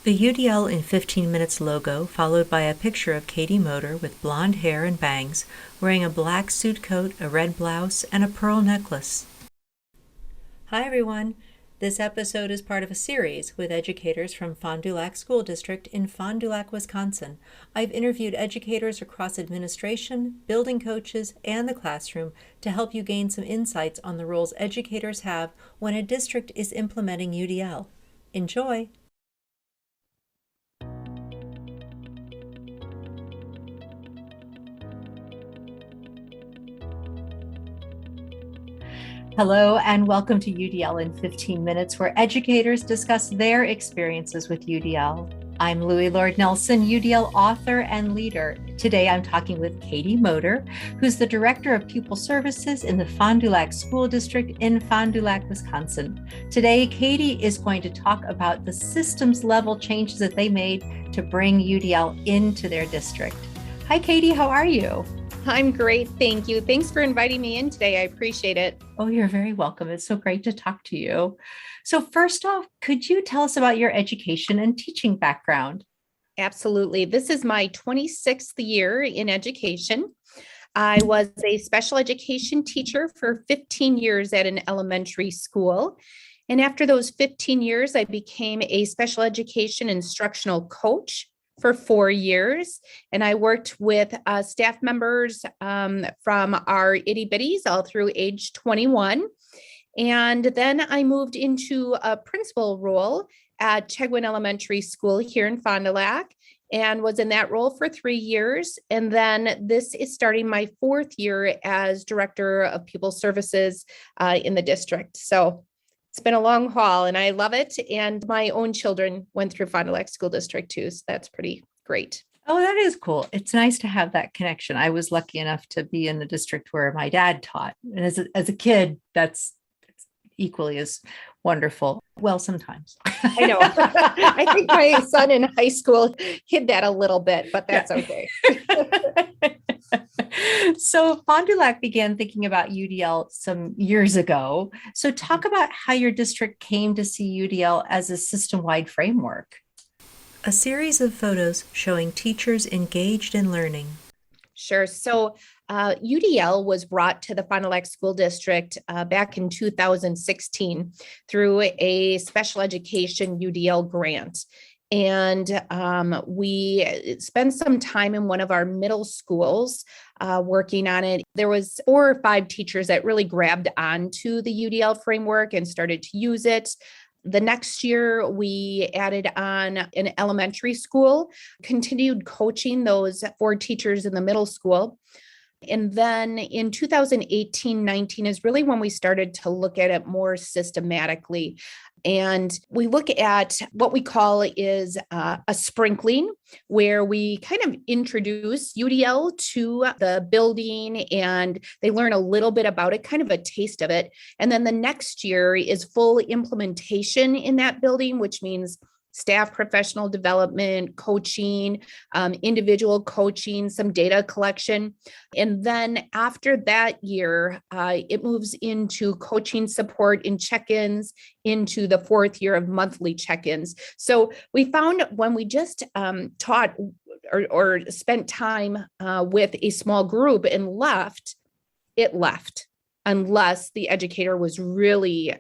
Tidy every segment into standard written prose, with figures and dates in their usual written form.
The UDL in 15 minutes logo, followed by a picture of Katie Motor with blonde hair and bangs, wearing a black suit coat, a red blouse, and a pearl necklace. Hi everyone! This episode is part of a series with educators from Fond du Lac School District in Fond du Lac, Wisconsin. I've interviewed educators across administration, building coaches, and the classroom to help you gain some insights on the roles educators have when a district is implementing UDL. Enjoy! Hello, and welcome to UDL in 15 minutes, where educators discuss their experiences with UDL. I'm Louie Lord Nelson, UDL author and leader. Today I'm talking with Katie Motor, who's the Director of Pupil Services in the Fond du Lac School District in Fond du Lac, Wisconsin. Today, Katie is going to talk about the systems level changes that they made to bring UDL into their district. Hi, Katie, how are you? I'm great. Thank you. Thanks for inviting me in today. I appreciate it. Oh, you're very welcome. It's so great to talk to you. So first off, could you tell us about your education and teaching background? Absolutely. This is my 26th year in education. I was a special education teacher for 15 years at an elementary school. And after those 15 years, I became a special education instructional coach for 4 years. And I worked with staff members from our itty bitties all through age 21. And then I moved into a principal role at Chegwin Elementary School here in Fond du Lac and was in that role for 3 years. And then this is starting my 4th year as Director of Pupil Services in the district. So it's been a long haul and I love it. And my own children went through Fond du Lac School District too. So that's pretty great. Oh, that is cool. It's nice to have that connection. I was lucky enough to be in the district where my dad taught. And as a kid, that's equally as wonderful. Well, sometimes. I know. I think my son in high school hid that a little bit, but that's okay. So Fond du Lac began thinking about UDL some years ago. So talk about how your district came to see UDL as a system-wide framework. A series of photos showing teachers engaged in learning. Sure. So UDL was brought to the Fond du Lac School District back in 2016 through a special education UDL grant. And we spent some time in one of our middle schools working on it. There was 4 or 5 teachers that really grabbed onto the UDL framework and started to use it. The next year, we added on an elementary school, continued coaching those 4 teachers in the middle school. And then in 2018-19 is really when we started to look at it more systematically. And we look at what we call is a sprinkling, where we kind of introduce UDL to the building and they learn a little bit about it, kind of a taste of it. And then the next year is full implementation in that building, which means staff professional development, coaching, individual coaching, some data collection. And then after that year, it moves into coaching support in check-ins into the 4th year of monthly check-ins. So we found when we just taught or spent time with a small group and left, it left unless the educator was really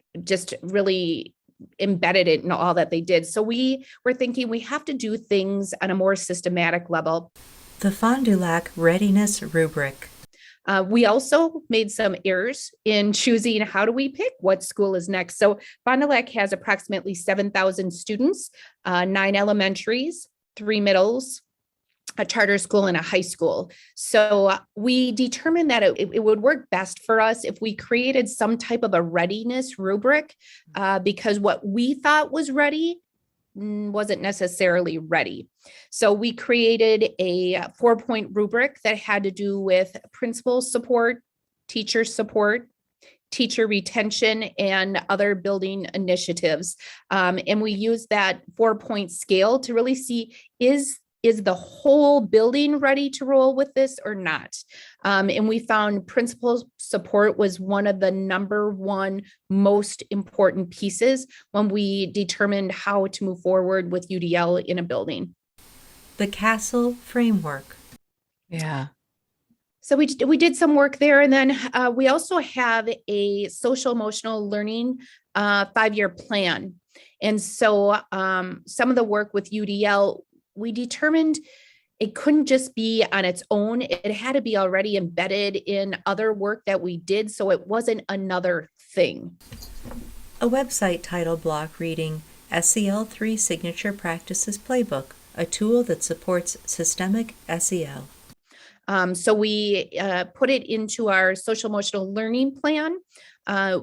embedded it in all that they did. So we were thinking we have to do things on a more systematic level. The Fond du Lac Readiness Rubric. We also made some errors in choosing how do we pick what school is next. So Fond du Lac has approximately 7,000 students, 9 elementaries, 3 middles, a charter school and a high school. So we determined that it would work best for us if we created some type of a readiness rubric because what we thought was ready wasn't necessarily ready. So we created a 4-point rubric that had to do with principal support, teacher support, teacher retention, and other building initiatives. And we used that 4-point scale to really see, is is the whole building ready to roll with this or not? And we found principal support was one of the number one most important pieces when we determined how to move forward with UDL in a building. The Castle Framework. Yeah. So we did some work there. And then we also have a social emotional learning 5-year plan. And so some of the work with UDL, we determined it couldn't just be on its own. It had to be already embedded in other work that we did. So it wasn't another thing. A website title block reading SEL3 Signature Practices Playbook, a tool that supports systemic SEL. So we put it into our social emotional learning plan.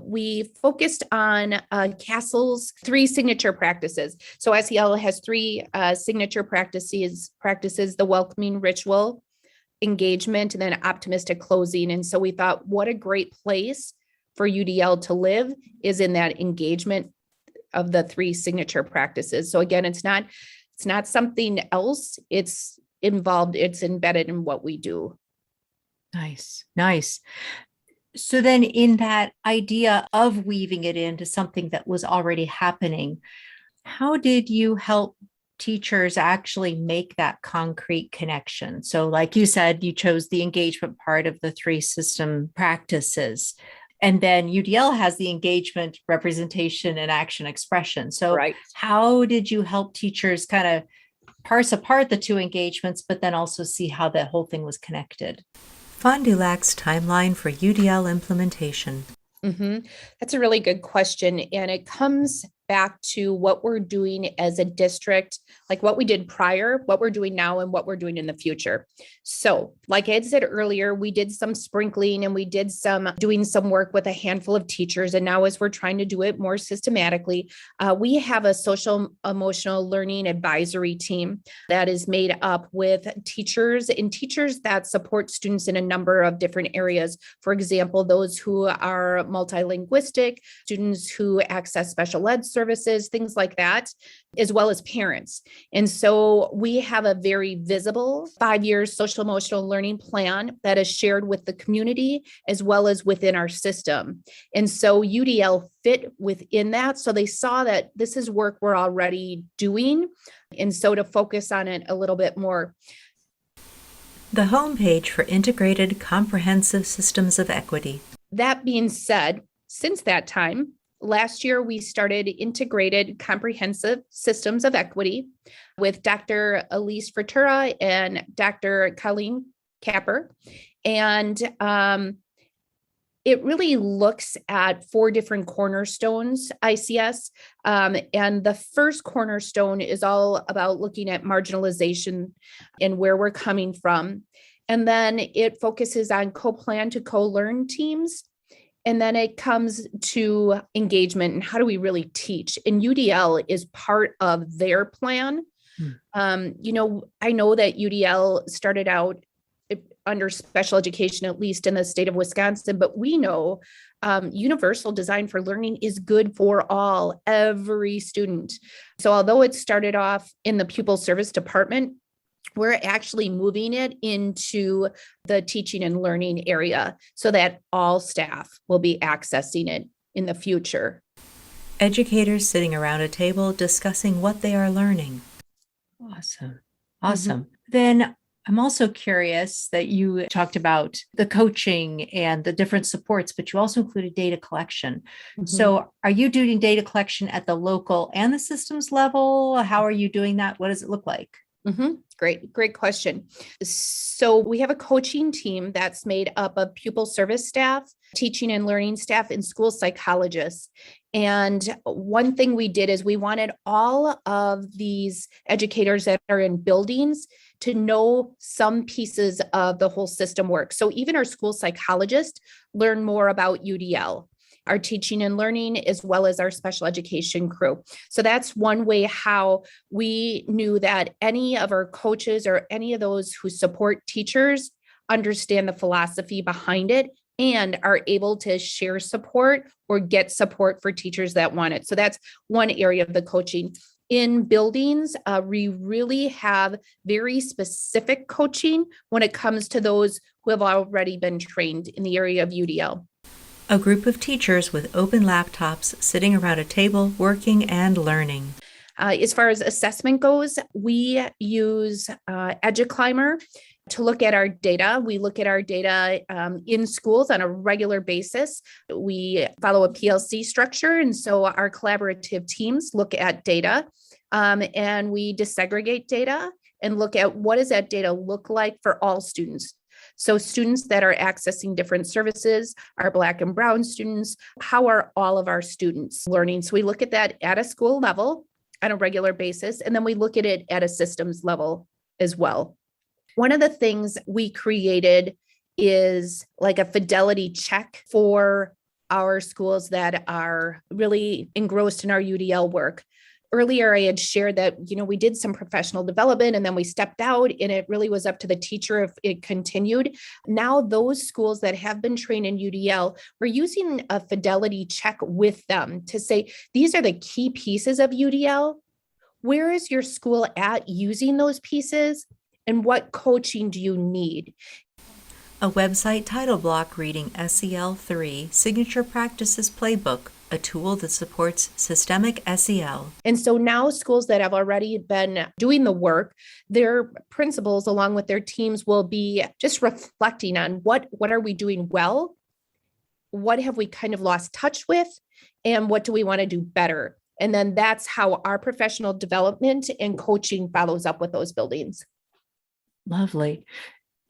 We focused on Castle's 3 signature practices. So SEL has 3 signature practices, the welcoming ritual, engagement, and then optimistic closing. And so we thought, what a great place for UDL to live is in that engagement of the 3 signature practices. So again, it's not something else. It's embedded in what we do. Nice. So then in that idea of weaving it into something that was already happening, how did you help teachers actually make that concrete connection? So like you said, you chose the engagement part of the 3 system practices. And then UDL has the engagement, representation, and action expression. So Right. How did you help teachers kind of parse apart the 2 engagements, but then also see how that whole thing was connected? Fond du Lac's timeline for UDL implementation. That's a really good question. And it comes back to what we're doing as a district, like what we did prior, what we're doing now, and what we're doing in the future. So like Ed said earlier, we did some sprinkling and we did doing some work with a handful of teachers. And now as we're trying to do it more systematically, we have a social emotional learning advisory team that is made up with teachers that support students in a number of different areas. For example, those who are multilinguistic, students who access special ed services, things like that, as well as parents. And so we have a very visible 5-year social emotional learning plan that is shared with the community as well as within our system. And so UDL fit within that. So they saw that this is work we're already doing. And so to focus on it a little bit more. The homepage for Integrated Comprehensive Systems of Equity. That being said, since that time, last year, we started Integrated Comprehensive Systems of Equity with Dr. Elise Fratura and Dr. Colleen Capper. And it really looks at 4 different cornerstones, ICS. And the first cornerstone is all about looking at marginalization and where we're coming from. And then it focuses on co-plan to co-learn teams. And then it comes to engagement and how do we really teach? And UDL is part of their plan. I know that UDL started out under special education, at least in the state of Wisconsin, but we know universal design for learning is good for every student. So although it started off in the pupil service department, we're actually moving it into the teaching and learning area so that all staff will be accessing it in the future. Educators sitting around a table discussing what they are learning. Awesome. Then I'm also curious that you talked about the coaching and the different supports, but you also included data collection. So are you doing data collection at the local and the systems level? How are you doing that? What does it look like? Great question. So we have a coaching team that's made up of pupil service staff, teaching and learning staff, and school psychologists. And one thing we did is we wanted all of these educators that are in buildings to know some pieces of the whole system work. So even our school psychologists learn more about UDL, our teaching and learning, as well as our special education crew. So that's one way how we knew that any of our coaches or any of those who support teachers understand the philosophy behind it and are able to share support or get support for teachers that want it. So that's one area of the coaching. In buildings, we really have very specific coaching when it comes to those who have already been trained in the area of UDL. A group of teachers with open laptops sitting around a table working and learning. As far as assessment goes, we use EduClimber to look at our data. We look at our data in schools on a regular basis. We follow a PLC structure, and so our collaborative teams look at data and we disaggregate data and look at what does that data look like for all students. So students that are accessing different services, our Black and Brown students, how are all of our students learning? So we look at that at a school level on a regular basis, and then we look at it at a systems level as well. One of the things we created is like a fidelity check for our schools that are really engrossed in our UDL work. Earlier, I had shared that, we did some professional development and then we stepped out, and it really was up to the teacher if it continued. Now, those schools that have been trained in UDL, we're using a fidelity check with them to say, these are the key pieces of UDL. Where is your school at using those pieces? And what coaching do you need? A website title block reading SEL3 Signature Practices Playbook, a tool that supports systemic SEL. And so now schools that have already been doing the work, their principals along with their teams will be just reflecting on what are we doing well? What have we kind of lost touch with? And what do we want to do better? And then that's how our professional development and coaching follows up with those buildings. Lovely.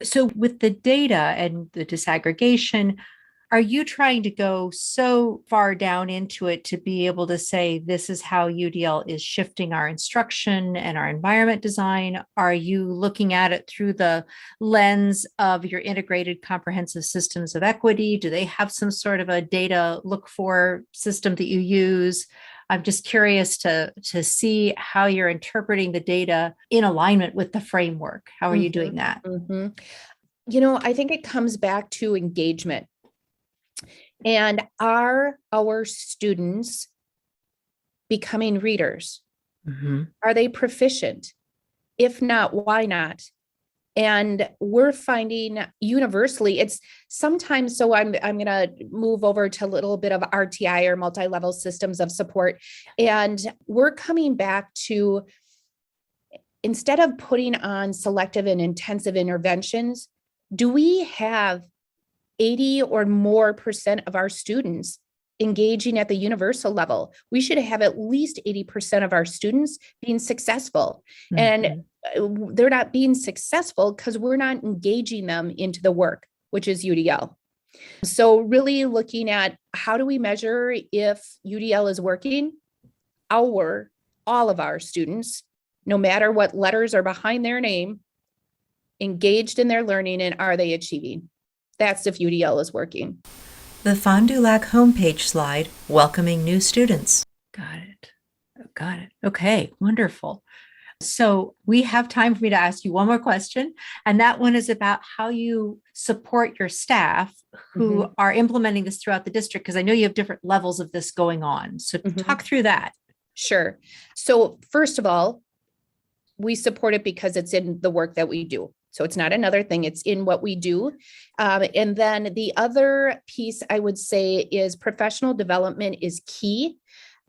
So with the data and the disaggregation, are you trying to go so far down into it to be able to say, this is how UDL is shifting our instruction and our environment design? Are you looking at it through the lens of your integrated comprehensive systems of equity? Do they have some sort of a data look for system that you use? I'm just curious to see how you're interpreting the data in alignment with the framework. How are you doing that? I think it comes back to engagement. And are our students becoming readers? Are they proficient? If not, why not? And we're finding universally, it's sometimes, so I'm going to move over to a little bit of RTI or multi-level systems of support. And we're coming back to, instead of putting on selective and intensive interventions, do we have 80 or more % of our students engaging at the universal level? We should have at least 80% of our students being successful. And they're not being successful because we're not engaging them into the work, which is UDL. So really looking at how do we measure if UDL is working? All of our students, no matter what letters are behind their name, engaged in their learning, and are they achieving? That's if UDL is working. The Fond du Lac homepage slide, welcoming new students. Got it. Okay, wonderful. So we have time for me to ask you one more question, and that one is about how you support your staff who are implementing this throughout the district, because I know you have different levels of this going on. So talk through that. Sure. So first of all, we support it because it's in the work that we do. So it's not another thing, it's in what we do. And then the other piece I would say is professional development is key.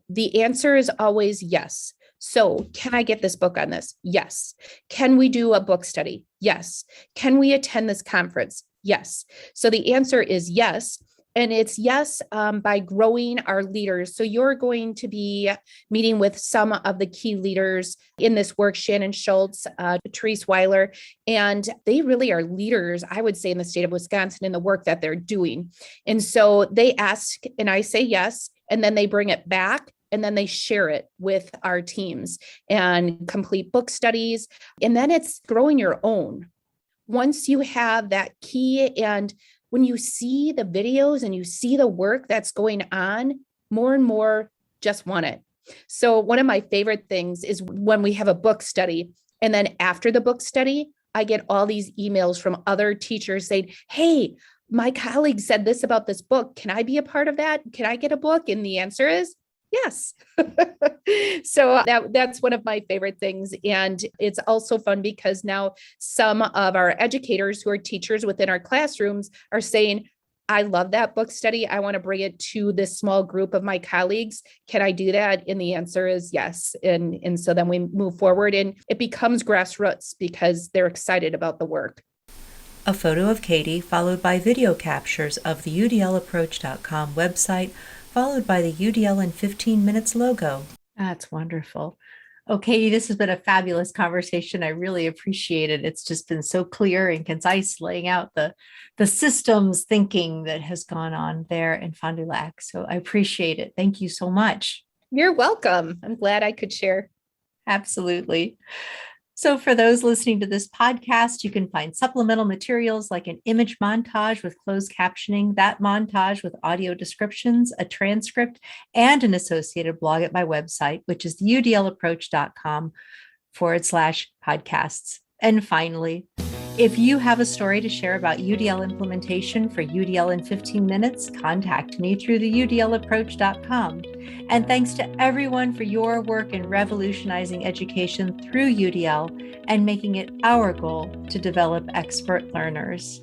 The answer is always yes. So can I get this book on this? Yes. Can we do a book study? Yes. Can we attend this conference? Yes. So the answer is yes. And it's yes by growing our leaders. So you're going to be meeting with some of the key leaders in this work, Shannon Schultz, Therese Weiler, and they really are leaders, I would say, in the state of Wisconsin in the work that they're doing. And so they ask, and I say yes, and then they bring it back. And then they share it with our teams and complete book studies. And then it's growing your own. Once you have that key, and when you see the videos and you see the work that's going on, more and more just want it. So one of my favorite things is when we have a book study, and then after the book study, I get all these emails from other teachers saying, hey, my colleague said this about this book. Can I be a part of that? Can I get a book? And the answer is Yes. So that's one of my favorite things. And it's also fun because now some of our educators who are teachers within our classrooms are saying, I love that book study. I want to bring it to this small group of my colleagues. Can I do that? And the answer is yes. And so then we move forward and it becomes grassroots because they're excited about the work. A photo of Katie, followed by video captures of the UDLapproach.com website, followed by the UDL in 15 minutes logo. That's wonderful. Oh, Katie, this has been a fabulous conversation. I really appreciate it. It's just been so clear and concise, laying out the systems thinking that has gone on there in Fond du Lac. So I appreciate it. Thank you so much. You're welcome. I'm glad I could share. Absolutely. So for those listening to this podcast, you can find supplemental materials like an image montage with closed captioning, that montage with audio descriptions, a transcript, and an associated blog at my website, which is udlapproach.com/podcasts. And finally, if you have a story to share about UDL implementation for UDL in 15 minutes, contact me through the udlapproach.com. And thanks to everyone for your work in revolutionizing education through UDL and making it our goal to develop expert learners.